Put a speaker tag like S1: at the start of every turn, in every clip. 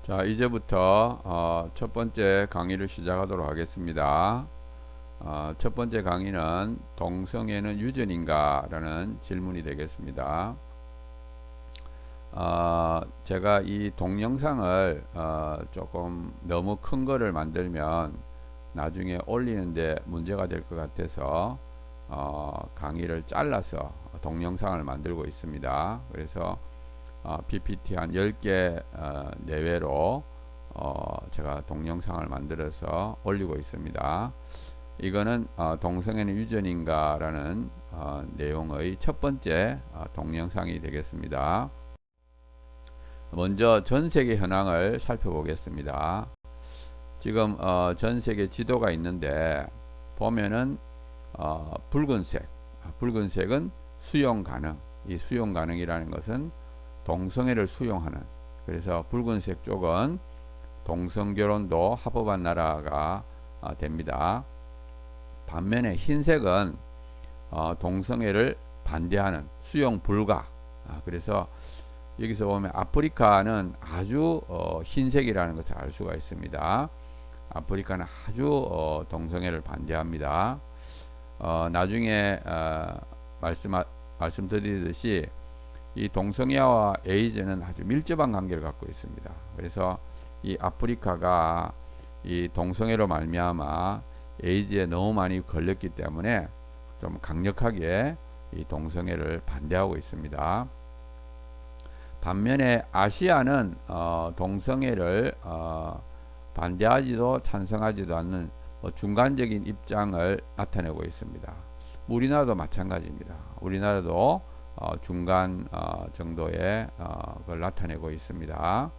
S1: 자, 이제부터 첫 번째 강의를 시작하도록 하겠습니다. 첫 번째 강의는 동성애는 유전인가? 라는 질문이 되겠습니다. 제가 이 동영상을 조금 너무 큰 거를 만들면 나중에 올리는데 문제가 될 것 같아서 강의를 잘라서 동영상을 만들고 있습니다. 그래서 PPT 한 10개 내외로 제가 동영상을 만들어서 올리고 있습니다. 이거는 동성애는 유전인가 라는 내용의 첫 번째 동영상이 되겠습니다. 먼저 전세계 현황을 살펴보겠습니다. 지금 전세계 지도가 있는데 보면은 붉은색은 수용 가능. 이 수용 가능이라는 것은 동성애를 수용하는, 그래서 붉은색 쪽은 동성결혼도 합법한 나라가 됩니다. 반면에 흰색은 동성애를 반대하는, 수용 불가. 그래서 여기서 보면 아프리카는 아주 흰색이라는 것을 알 수가 있습니다. 아프리카는 아주 동성애를 반대합니다. 나중에 말씀드리듯이 이 동성애와 에이즈는 아주 밀접한 관계를 갖고 있습니다. 그래서 이 아프리카가 이 동성애로 말미암아 에이즈에 너무 많이 걸렸기 때문에 좀 강력하게 이 동성애를 반대하고 있습니다. 반면에 아시아는 동성애를 반대하지도 찬성하지도 않는 중간적인 입장을 나타내고 있습니다. 우리나라도 마찬가지입니다. 우리나라도 중간 정도의 걸 나타내고 있습니다.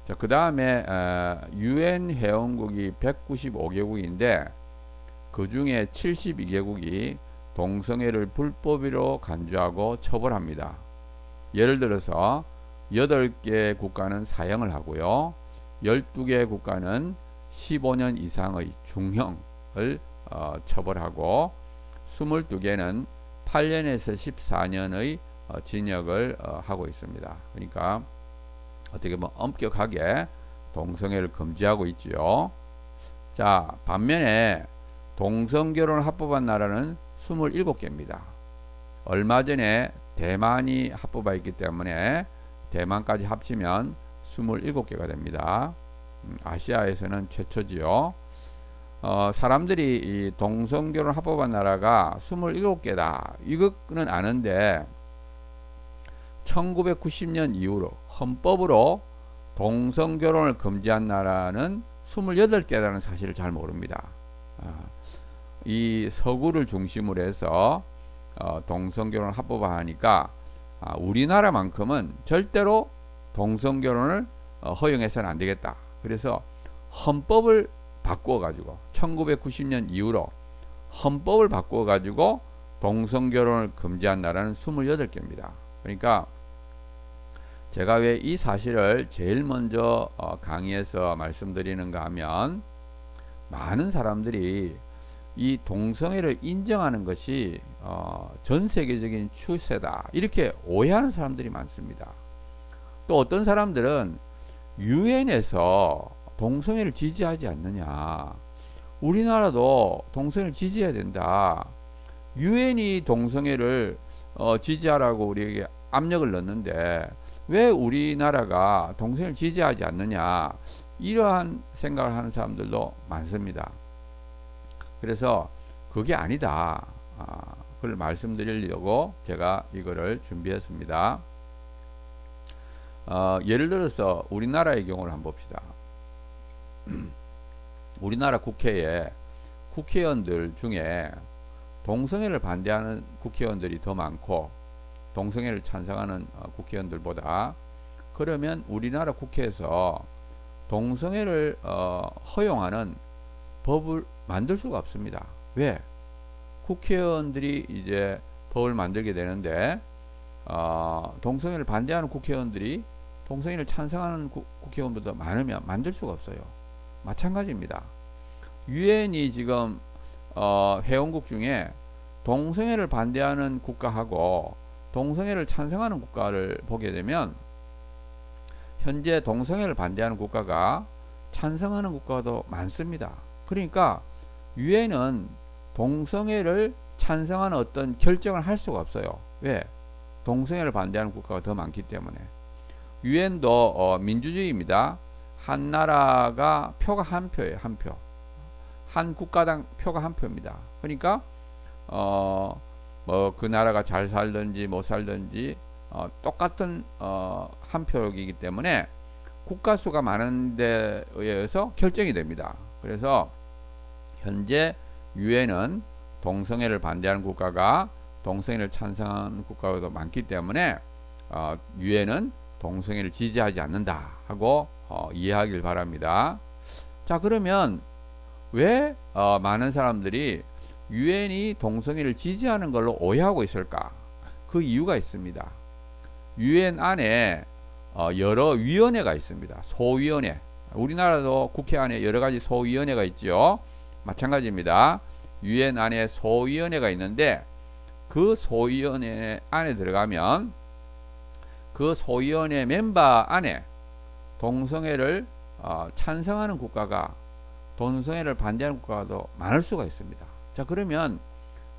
S1: 자, 그 다음에 UN 회원국이 195개국인데 그 중에 72개국이 동성애를 불법으로 간주하고 처벌합니다. 예를 들어서 8개 국가는 사형을 하고요, 12개 국가는 15년 이상의 중형을 처벌하고 22개는 8년에서 14년의 징역을 하고 있습니다. 그러니까 어떻게 보면 엄격하게 동성애를 금지하고 있지요. 자, 반면에 동성결혼을 합법한 나라는 27개입니다. 얼마 전에 대만이 합법화했기 때문에 대만까지 합치면 27개가 됩니다. 아시아에서는 최초지요. 사람들이 이 동성결혼 합법한 나라가 27개다 이거는 아는데 1990년 이후로 헌법으로 동성결혼을 금지한 나라는 28개라는 사실을 잘 모릅니다. 이 서구를 중심으로 해서 동성결혼을 합법화하니까 우리나라만큼은 절대로 동성결혼을 허용해서는 안 되겠다. 그래서 헌법을 바꾸어 가지고 1990년 이후로 헌법을 바꾸어 가지고 동성결혼을 금지한 나라는 28개입니다. 그러니까 제가 왜 이 사실을 제일 먼저 강의에서 말씀드리는가 하면, 많은 사람들이 이 동성애를 인정하는 것이 전 세계적인 추세다 이렇게 오해하는 사람들이 많습니다. 또 어떤 사람들은 유엔에서 동성애를 지지하지 않느냐, 우리나라도 동성애를 지지해야 된다, 유엔이 동성애를 지지하라고 우리에게 압력을 넣는데 왜 우리나라가 동성애를 지지하지 않느냐, 이러한 생각을 하는 사람들도 많습니다. 그래서 그게 아니다, 그걸 말씀드리려고 제가 이거를 준비했습니다. 예를 들어서 우리나라의 경우를 한번 봅시다. 우리나라 국회에 국회의원들 중에 동성애를 반대하는 국회의원들이 더 많고 동성애를 찬성하는 국회의원들보다, 그러면 우리나라 국회에서 동성애를 허용하는 법을 만들 수가 없습니다. 왜? 국회의원들이 이제 법을 만들게 되는데 동성애를 반대하는 국회의원들이 동성애를 찬성하는 국회의원보다 많으면 만들 수가 없어요. 마찬가지입니다. 유엔이 지금 회원국 중에 동성애를 반대하는 국가하고 동성애를 찬성하는 국가를 보게 되면 현재 동성애를 반대하는 국가가 찬성하는 국가도 많습니다. 그러니까 유엔은 동성애를 찬성하는 어떤 결정을 할 수가 없어요. 왜? 동성애를 반대하는 국가가 더 많기 때문에. 유엔도 민주주의입니다. 한 나라가 표가 한 표예요. 한 표. 한 국가당 표가 한 표입니다. 그러니까 뭐 그 나라가 잘 살든지 못 살든지 똑같은 한 표이기 때문에 국가 수가 많은 데에 의해서 결정이 됩니다. 그래서 현재 유엔은 동성애를 반대하는 국가가 동성애를 찬성하는 국가도 많기 때문에 유엔은 동성애를 지지하지 않는다 하고 이해하길 바랍니다. 자, 그러면 왜 많은 사람들이 유엔이 동성애를 지지하는 걸로 오해하고 있을까? 그 이유가 있습니다. 유엔 안에 여러 위원회가 있습니다. 소위원회. 우리나라도 국회 안에 여러 가지 소위원회가 있죠. 마찬가지입니다. 유엔 안에 소위원회가 있는데 그 소위원회 안에 들어가면 그 소위원회 멤버 안에 동성애를 찬성하는 국가가 동성애를 반대하는 국가가 더 많을 수가 있습니다. 자, 그러면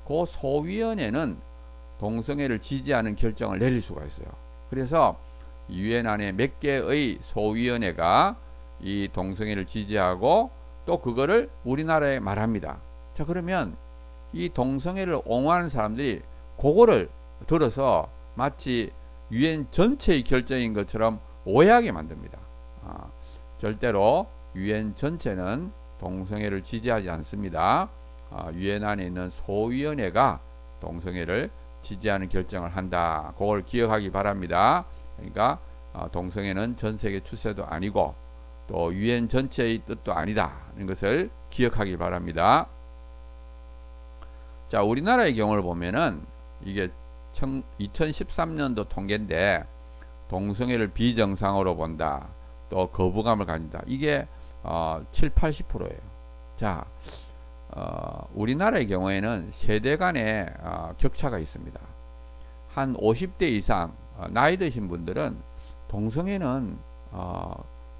S1: 그 소위원회는 동성애를 지지하는 결정을 내릴 수가 있어요. 그래서 유엔 안에 몇 개의 소위원회가 이 동성애를 지지하고 또 그거를 우리나라에 말합니다. 자, 그러면 이 동성애를 옹호하는 사람들이 그거를 들어서 마치 유엔 전체의 결정인 것처럼 오해하게 만듭니다. 절대로 유엔 전체는 동성애를 지지하지 않습니다. 유엔 안에 있는 소위원회가 동성애를 지지하는 결정을 한다. 그걸 기억하기 바랍니다. 그러니까 동성애는 전 세계 추세도 아니고 또 유엔 전체의 뜻도 아니다. 이런 것을 기억하기 바랍니다. 자, 우리나라의 경우를 보면은 이게 2013년도 통계인데 동성애를 비정상으로 본다. 또 거부감을 가진다. 이게 7, 80%예요. 자, 우리나라의 경우에는 세대 간의 격차가 있습니다. 한 50대 이상 나이 드신 분들은 동성애는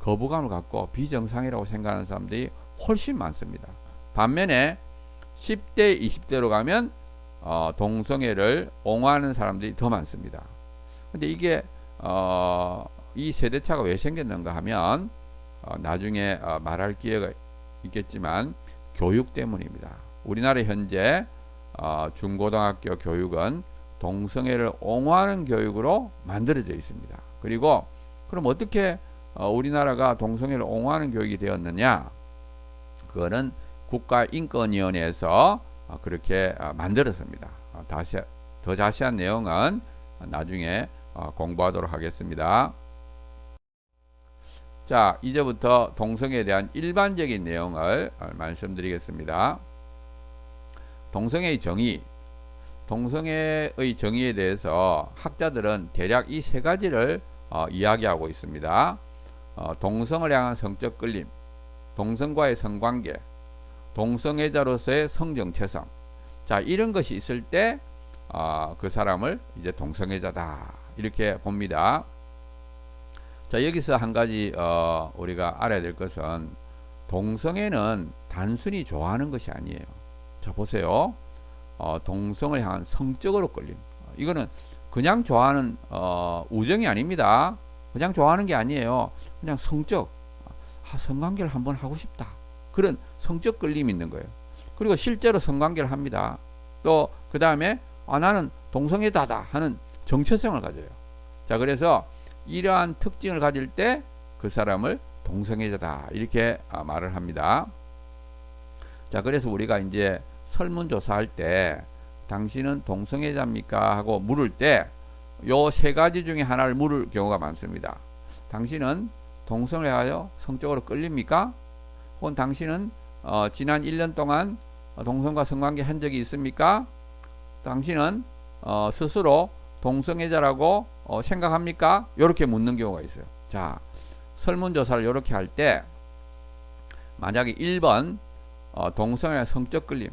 S1: 거부감을 갖고 비정상이라고 생각하는 사람들이 훨씬 많습니다. 반면에 10대, 20대로 가면 동성애를 옹호하는 사람들이 더 많습니다. 근데 이게 이 세대차가 왜 생겼는가 하면 나중에 말할 기회가 있겠지만 교육 때문입니다. 우리나라 현재 중고등학교 교육은 동성애를 옹호하는 교육으로 만들어져 있습니다. 그리고 그럼 어떻게 우리나라가 동성애를 옹호하는 교육이 되었느냐? 그거는 국가인권위원회에서 그렇게 만들었습니다. 더 자세한 내용은 나중에 공부하도록 하겠습니다. 자, 이제부터 동성애에 대한 일반적인 내용을 말씀드리겠습니다. 동성애의 정의. 동성애의 정의에 대해서 학자들은 대략 이 세 가지를 이야기하고 있습니다. 동성을 향한 성적 끌림, 동성과의 성관계, 동성애자로서의 성정체성. 자, 이런 것이 있을 때 그 사람을 이제 동성애자다 이렇게 봅니다. 자, 여기서 한 가지 우리가 알아야 될 것은 동성애는 단순히 좋아하는 것이 아니에요. 자, 보세요. 동성을 향한 성적으로 끌림. 이거는 그냥 좋아하는 우정이 아닙니다. 그냥 좋아하는 게 아니에요. 그냥 성적. 성관계를 한번 하고 싶다. 그런 성적 끌림이 있는 거예요. 그리고 실제로 성관계를 합니다. 또 그 다음에 나는 동성애자다 하는 정체성을 가져요. 자, 그래서 이러한 특징을 가질 때 그 사람을 동성애자다 이렇게 말을 합니다. 자, 그래서 우리가 이제 설문조사할 때 당신은 동성애자입니까? 하고 물을 때 요 세 가지 중에 하나를 물을 경우가 많습니다. 당신은 동성을 하여 성적으로 끌립니까? 혹은 당신은 지난 1년 동안 동성과 성관계 한 적이 있습니까? 당신은 스스로 동성애자라고 생각합니까? 이렇게 묻는 경우가 있어요. 자, 설문조사를 이렇게 할 때 만약에 1번 동성애나 성적 끌림,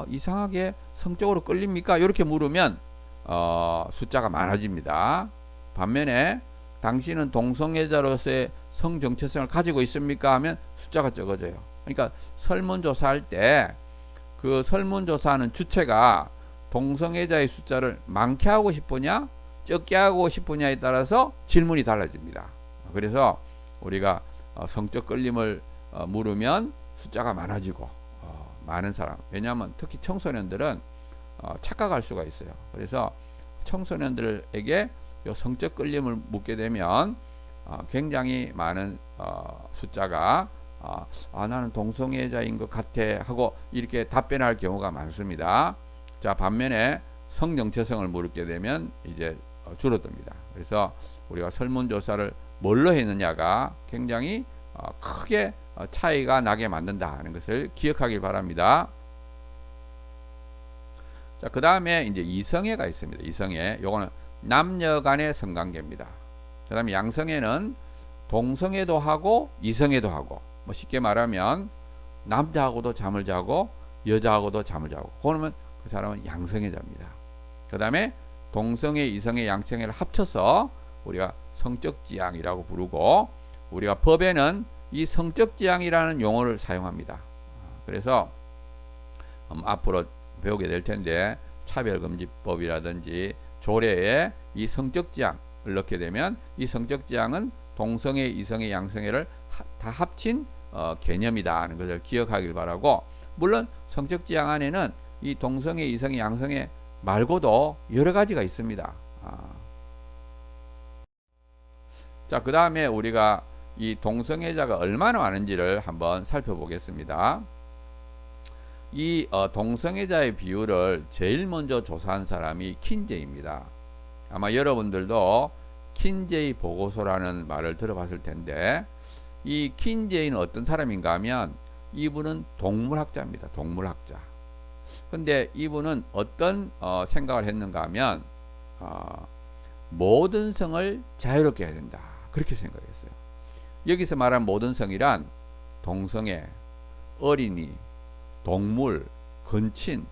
S1: 이상하게 성적으로 끌립니까? 이렇게 물으면 숫자가 많아집니다. 반면에 당신은 동성애자로서의 성 정체성을 가지고 있습니까? 하면 숫자가 적어져요. 그러니까 설문조사할 때 그 설문조사하는 주체가 동성애자의 숫자를 많게 하고 싶으냐 적게 하고 싶으냐에 따라서 질문이 달라집니다. 그래서 우리가 성적 끌림을 물으면 숫자가 많아지고 많은 사람, 왜냐하면 특히 청소년들은 착각할 수가 있어요. 그래서 청소년들에게 성적 끌림을 묻게 되면 굉장히 많은 숫자가 나는 동성애자인 것 같아 하고 이렇게 답변할 경우가 많습니다. 자, 반면에 성정체성을 물게 되면 이제 줄어듭니다. 그래서 우리가 설문조사를 뭘로 했느냐가 굉장히 크게 차이가 나게 만든다는 것을 기억하길 바랍니다. 자, 그 다음에 이제 이성애가 있습니다. 이성애, 요거는 남녀 간의 성관계입니다. 그 다음에 양성애는 동성애도 하고 이성애도 하고, 뭐 쉽게 말하면 남자하고도 잠을 자고 여자하고도 잠을 자고, 그러면 그 사람은 양성애자입니다. 그 다음에 동성애, 이성애, 양성애를 합쳐서 우리가 성적지향이라고 부르고, 우리가 법에는 이 성적지향이라는 용어를 사용합니다. 그래서 앞으로 배우게 될 텐데 차별금지법이라든지 조례에 이 성적지향을 넣게 되면 이 성적지향은 동성애, 이성애, 양성애를 다 합친 개념이다 하는 것을 기억하길 바라고, 물론 성적지향 안에는 이 동성애, 이성애, 양성애 말고도 여러 가지가 있습니다. 자, 그 다음에 우리가 이 동성애자가 얼마나 많은지를 한번 살펴보겠습니다. 이 동성애자의 비율을 제일 먼저 조사한 사람이 킨제이입니다. 아마 여러분들도 킨제이 보고서라는 말을 들어봤을 텐데, 이 킨제이는 어떤 사람인가 하면 이분은 동물학자입니다. 동물학자. 근데 이분은 어떤 생각을 했는가 하면 모든 성을 자유롭게 해야 된다, 그렇게 생각했어요. 여기서 말한 모든 성이란 동성애, 어린이, 동물, 근친,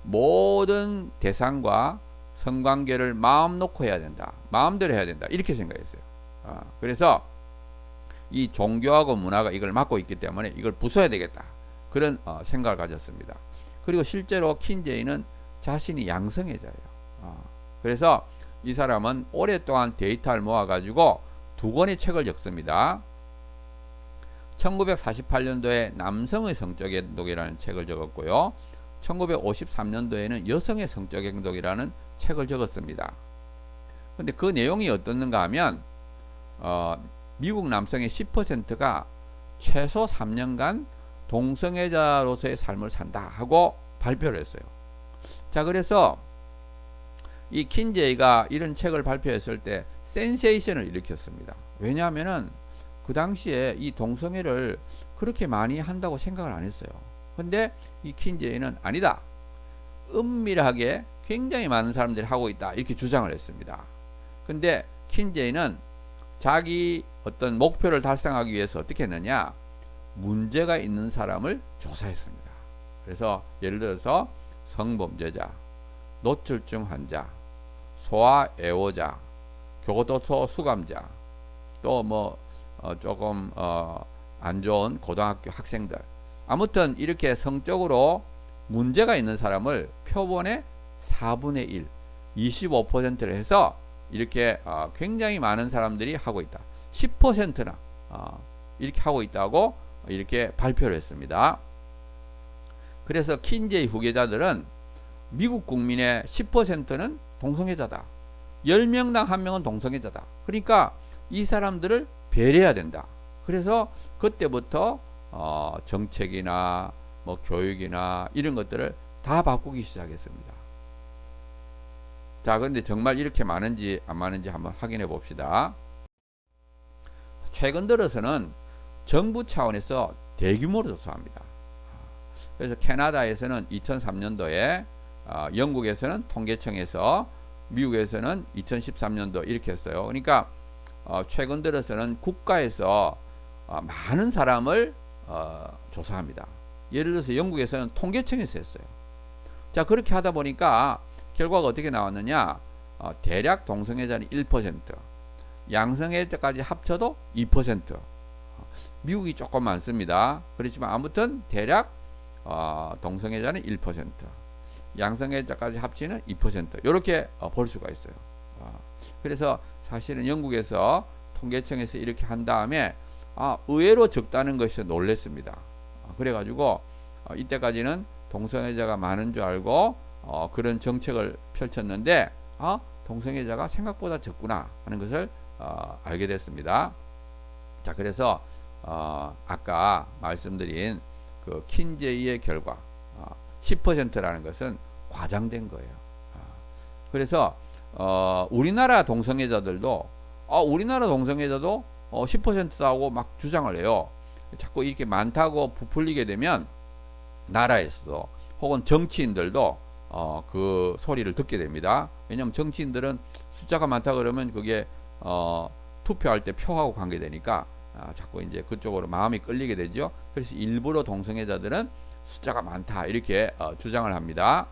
S1: 모든 대상과 성관계를 마음 놓고 해야 된다, 마음대로 해야 된다, 이렇게 생각했어요. 그래서 이 종교하고 문화가 이걸 막고 있기 때문에 이걸 부숴야 되겠다, 그런 생각을 가졌습니다. 그리고 실제로 킨제이는 자신이 양성애자예요. 그래서 이 사람은 오랫동안 데이터를 모아가지고 2권의 책을 적습니다. 1948년도에 남성의 성적 행동이라는 책을 적었고요. 1953년도에는 여성의 성적 행동이라는 책을 적었습니다. 근데 그 내용이 어떻는가 하면 미국 남성의 10%가 최소 3년간 동성애자로서의 삶을 산다 하고 발표를 했어요. 자, 그래서 이 킨제이가 이런 책을 발표했을 때 센세이션을 일으켰습니다. 왜냐하면은 그 당시에 이 동성애를 그렇게 많이 한다고 생각을 안 했어요. 근데 이 킨제이는 아니다, 은밀하게 굉장히 많은 사람들이 하고 있다, 이렇게 주장을 했습니다. 근데 킨제이는 자기 어떤 목표를 달성하기 위해서 어떻게 했느냐, 문제가 있는 사람을 조사했습니다. 그래서 예를 들어서 성범죄자, 노출증 환자, 소아애호자, 교도소 수감자, 또 뭐 조금 안 좋은 고등학교 학생들, 아무튼 이렇게 성적으로 문제가 있는 사람을 표본의 4분의 1, 25%를 해서 이렇게 굉장히 많은 사람들이 하고 있다, 10%나 이렇게 하고 있다고 이렇게 발표를 했습니다. 그래서 킨제이 후계자들은 미국 국민의 10%는 동성애자다, 10명당 1명은 동성애자다, 그러니까 이 사람들을 배려해야 된다. 그래서 그때부터 정책이나 뭐 교육이나 이런 것들을 다 바꾸기 시작했습니다. 자, 그런데 정말 이렇게 많은지 안 많은지 한번 확인해 봅시다. 최근 들어서는 정부 차원에서 대규모로 조사합니다. 그래서 캐나다에서는 2003년도에, 영국에서는 통계청에서, 미국에서는 2013년도 이렇게 했어요. 그러니까 최근 들어서는 국가에서 많은 사람을 조사합니다. 예를 들어서 영국에서는 통계청에서 했어요. 자, 그렇게 하다 보니까 결과가 어떻게 나왔느냐, 대략 동성애자는 1%, 양성애자까지 합쳐도 2%. 미국이 조금 많습니다. 그렇지만 아무튼 대략 동성애자는 1%, 양성애자까지 합치는 2%, 이렇게 볼 수가 있어요. 그래서 사실은 영국에서 통계청에서 이렇게 한 다음에 의외로 적다는 것이 놀랬습니다. 그래가지고 이때까지는 동성애자가 많은 줄 알고 그런 정책을 펼쳤는데 동성애자가 생각보다 적구나 하는 것을 알게 됐습니다. 자, 그래서 아까 말씀드린 그 킨제이의 결과 10%라는 것은 과장된 거예요. 그래서 우리나라 동성애자도 10%다고 막 주장을 해요. 자꾸 이렇게 많다고 부풀리게 되면 나라에서도 혹은 정치인들도 그 소리를 듣게 됩니다. 왜냐하면 정치인들은 숫자가 많다 그러면 그게 투표할 때 표하고 관계되니까 자꾸 이제 그쪽으로 마음이 끌리게 되죠. 그래서 일부러 동성애자들은 숫자가 많다 이렇게 주장을 합니다.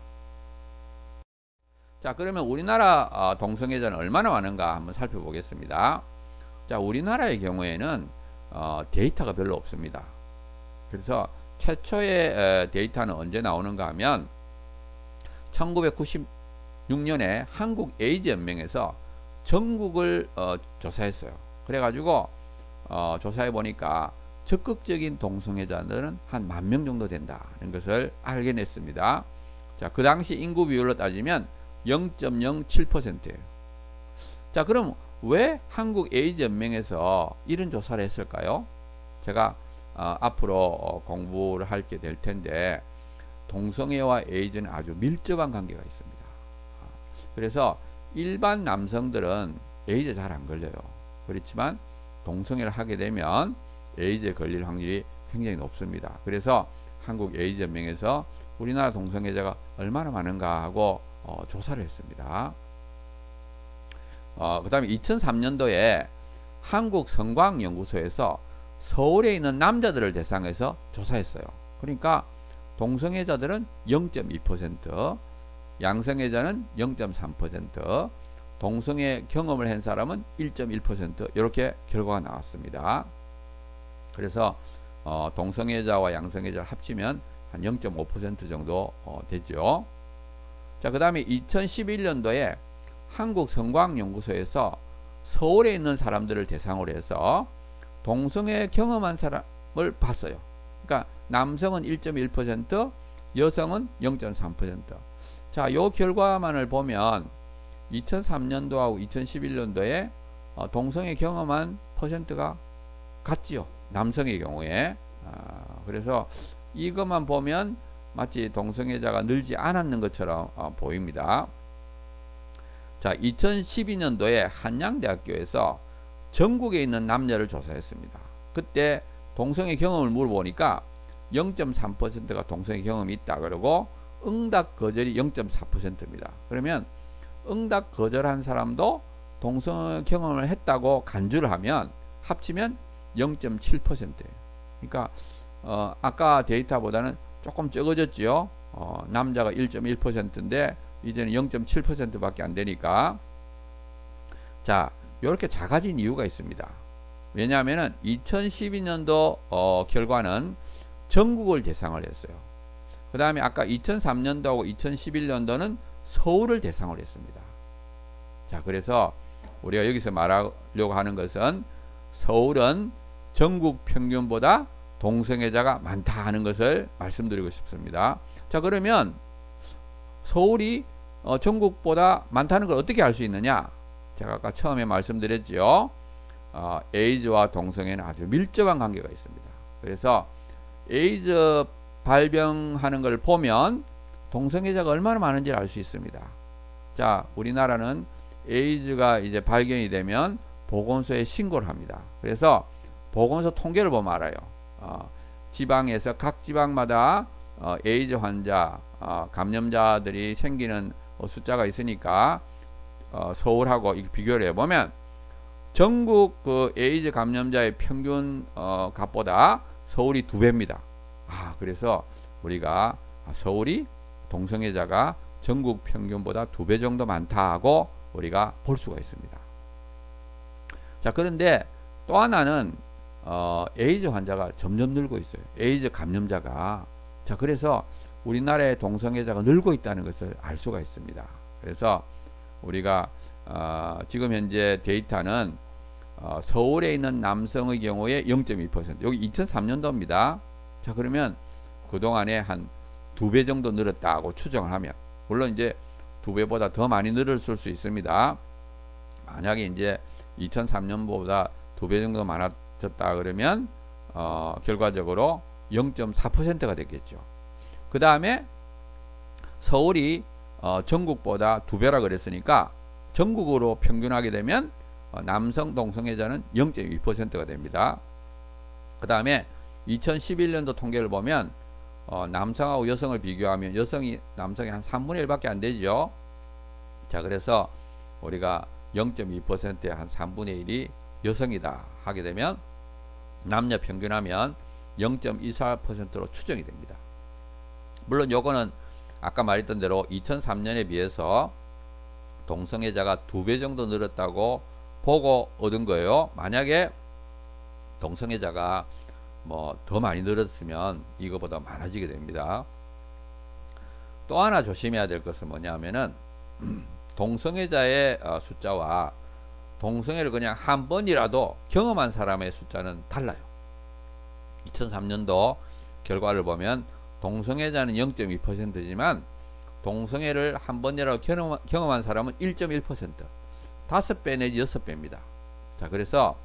S1: 자, 그러면 우리나라 동성애자는 얼마나 많은가 한번 살펴보겠습니다. 자, 우리나라의 경우에는 데이터가 별로 없습니다. 그래서 최초의 데이터는 언제 나오는가 하면 1996년에 한국 에이즈 연맹에서 전국을 조사했어요. 그래가지고 조사해 보니까 적극적인 동성애자들은 한 10,000명 정도 된다는 것을 알게냈습니다. 자, 그 당시 인구 비율로 따지면 0.07%예요. 자, 그럼 왜 한국 에이즈 연맹에서 이런 조사를 했을까요? 제가 앞으로 공부를 하게 될 텐데 동성애와 에이즈는 아주 밀접한 관계가 있습니다. 그래서 일반 남성들은 에이즈 잘 안 걸려요. 그렇지만 동성애를 하게 되면 에이즈에 걸릴 확률이 굉장히 높습니다. 그래서 한국 에이즈 연맹에서 우리나라 동성애자가 얼마나 많은가 하고 조사를 했습니다. 그 다음에 2003년도에 한국성광연구소에서 서울에 있는 남자들을 대상해서 조사했어요. 그러니까 동성애자들은 0.2%, 양성애자는 0.3%, 동성애 경험을 한 사람은 1.1% 이렇게 결과가 나왔습니다. 그래서 동성애자와 양성애자를 합치면 한 0.5% 정도 되죠. 자, 그 다음에 2011년도에 한국성광연구소에서 서울에 있는 사람들을 대상으로 해서 동성애 경험한 사람을 봤어요. 그러니까 남성은 1.1%, 여성은 0.3%. 자, 요 결과만을 보면 2003년도하고 2011년도에 동성애 경험한 퍼센트가 같지요. 남성의 경우에. 그래서 이것만 보면 마치 동성애자가 늘지 않았는 것처럼 보입니다. 자, 2012년도에 한양대학교에서 전국에 있는 남녀를 조사했습니다. 그때 동성애 경험을 물어보니까 0.3%가 동성애 경험이 있다 그러고 응답 거절이 0.4%입니다. 그러면 응답 거절한 사람도 동성애 경험을 했다고 간주를 하면 합치면 0.7%예요. 그러니까 아까 데이터보다는 조금 적어졌지요. 남자가 1.1%인데 이제는 0.7% 밖에 안 되니까. 자, 이렇게 작아진 이유가 있습니다. 왜냐하면 2012년도 결과는 전국을 대상을 했어요. 그 다음에 아까 2003년도하고 2011년도는 서울을 대상을 했습니다. 자, 그래서 우리가 여기서 말하려고 하는 것은 서울은 전국 평균보다 동성애자가 많다 하는 것을 말씀드리고 싶습니다. 자, 그러면 서울이 전국보다 많다는 걸 어떻게 알 수 있느냐? 제가 아까 처음에 말씀드렸죠. 에이즈와 동성애는 아주 밀접한 관계가 있습니다. 그래서 에이즈 발병하는 걸 보면 동성애자가 얼마나 많은지를 알 수 있습니다. 자, 우리나라는 에이즈가 이제 발견이 되면 보건소에 신고를 합니다. 그래서 보건소 통계를 보면 알아요. 지방에서 각 지방마다 에이즈 환자, 감염자들이 생기는 숫자가 있으니까 서울하고 비교를 해보면 전국 그 에이즈 감염자의 평균 값보다 서울이 2배입니다. 그래서 우리가 서울이 동성애자가 전국 평균보다 2배 정도 많다고 우리가 볼 수가 있습니다. 자, 그런데 또 하나는 에이즈 환자가 점점 늘고 있어요. 에이즈 감염자가. 자, 그래서 우리나라의 동성애자가 늘고 있다는 것을 알 수가 있습니다. 그래서 우리가 지금 현재 데이터는 서울에 있는 남성의 경우에 0.2%, 여기 2003년도입니다. 자, 그러면 그동안에 한 2배 정도 늘었다고 추정을 하면, 물론 이제 2배보다 더 많이 늘었을 수 있습니다. 만약에 이제 2003년보다 2배 정도 많아졌다 그러면 결과적으로 0.4%가 됐겠죠. 그 다음에 서울이 전국보다 2배라 그랬으니까 전국으로 평균하게 되면 남성 동성애자는 0.2%가 됩니다. 그 다음에 2011년도 통계를 보면 남성하고 여성을 비교하면 남성이 한 3분의 1밖에 안 되죠. 자, 그래서 우리가 0.2%의 한 3분의 1이 여성이다 하게 되면 남녀 평균하면 0.24%로 추정이 됩니다. 물론 요거는 아까 말했던 대로 2003년에 비해서 동성애자가 2배 정도 늘었다고 보고 얻은 거예요. 만약에 동성애자가 뭐 더 많이 늘었으면 이거보다 많아지게 됩니다. 또 하나 조심해야 될 것은 뭐냐면은 동성애자의 숫자와 동성애를 그냥 한 번이라도 경험한 사람의 숫자는 달라요. 2003년도 결과를 보면 동성애자는 0.2%지만 동성애를 한 번이라도 경험한 사람은 1.1%, 5배 내지 6배입니다. 자, 그래서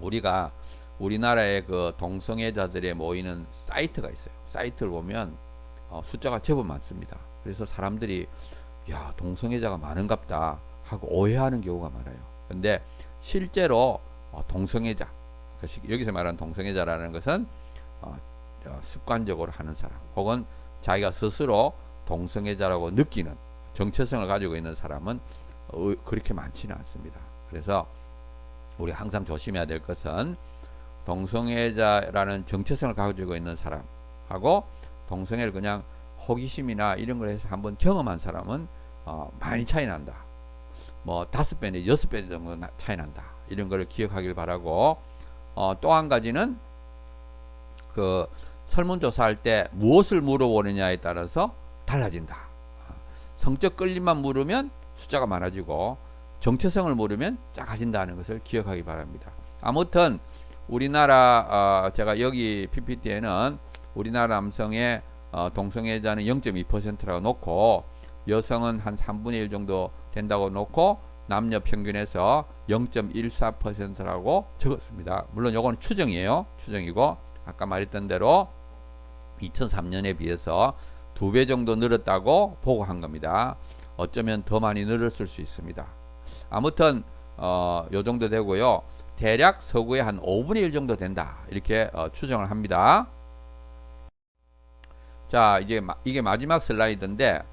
S1: 우리가 우리나라의 그 동성애자들의 모이는 사이트가 있어요. 사이트를 보면 숫자가 제법 많습니다. 그래서 사람들이 야, 동성애자가 많은갑다 하고 오해하는 경우가 많아요. 근데 실제로 동성애자, 여기서 말하는 동성애자라는 것은 습관적으로 하는 사람, 혹은 자기가 스스로 동성애자라고 느끼는 정체성을 가지고 있는 사람은 그렇게 많지는 않습니다. 그래서 우리 항상 조심해야 될 것은 동성애자라는 정체성을 가지고 있는 사람하고 동성애를 그냥 호기심이나 이런 걸 해서 한번 경험한 사람은 많이 차이 난다. 뭐 5배 내지 6배 정도 차이 난다. 이런 걸 기억하길 바라고, 또 한 가지는 그 설문조사할 때 무엇을 물어보느냐에 따라서 달라진다. 성적 끌림만 물으면 숫자가 많아지고 정체성을 물으면 작아진다는 것을 기억하기 바랍니다. 아무튼 우리나라 제가 여기 PPT에는 우리나라 남성의 동성애자는 0.2%라고 놓고 여성은 한 3분의 1 정도 된다고 놓고 남녀 평균에서 0.14%라고 적었습니다. 물론 이건 추정이에요. 추정이고 아까 말했던 대로 2003년에 비해서 2배 정도 늘었다고 보고한 겁니다. 어쩌면 더 많이 늘었을 수 있습니다. 아무튼 요 정도 되고요. 대략 서구의 한 5분의 1 정도 된다. 이렇게 추정을 합니다. 자, 이게 마지막 슬라이드인데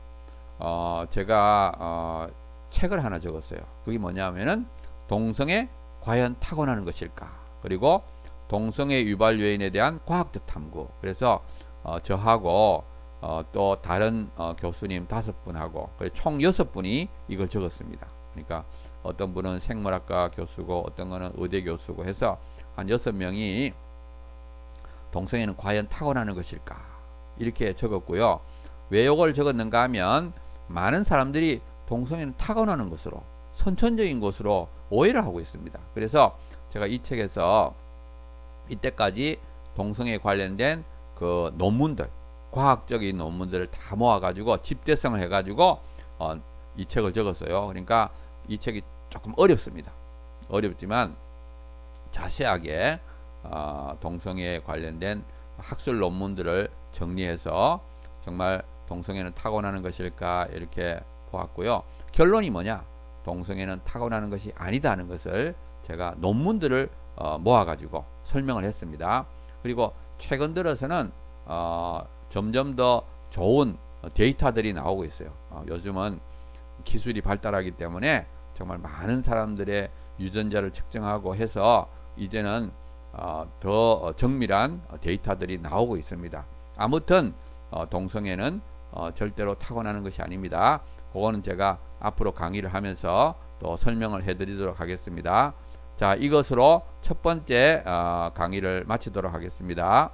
S1: 제가 책을 하나 적었어요. 그게 뭐냐면은 동성애 과연 타고나는 것일까? 그리고 동성애 유발 요인에 대한 과학적 탐구. 그래서 저하고 또 다른 교수님 5분하고 총 6분이 이걸 적었습니다. 그러니까 어떤 분은 생물학과 교수고 어떤 거는 의대 교수고 해서 한 6명이 동성애는 과연 타고나는 것일까? 이렇게 적었고요. 왜 이걸 적었는가 하면 많은 사람들이 동성애는 타고나는 것으로, 선천적인 것으로 오해를 하고 있습니다. 그래서 제가 이 책에서 이때까지 동성애에 관련된 그 논문들, 과학적인 논문들을 다 모아가지고 집대성을 해가지고 이 책을 적었어요. 그러니까 이 책이 조금 어렵습니다. 어렵지만 자세하게 동성애에 관련된 학술 논문들을 정리해서 정말 동성애는 타고나는 것일까 이렇게 보았고요. 결론이 뭐냐? 동성애는 타고나는 것이 아니다는 것을 제가 논문들을 모아가지고 설명을 했습니다. 그리고 최근 들어서는 점점 더 좋은 데이터들이 나오고 있어요. 요즘은 기술이 발달하기 때문에 정말 많은 사람들의 유전자를 측정하고 해서 이제는 더 정밀한 데이터들이 나오고 있습니다. 아무튼 동성애는 절대로 타고나는 것이 아닙니다. 그거는 제가 앞으로 강의를 하면서 또 설명을 해드리도록 하겠습니다. 자, 이것으로 첫 번째 강의를 마치도록 하겠습니다.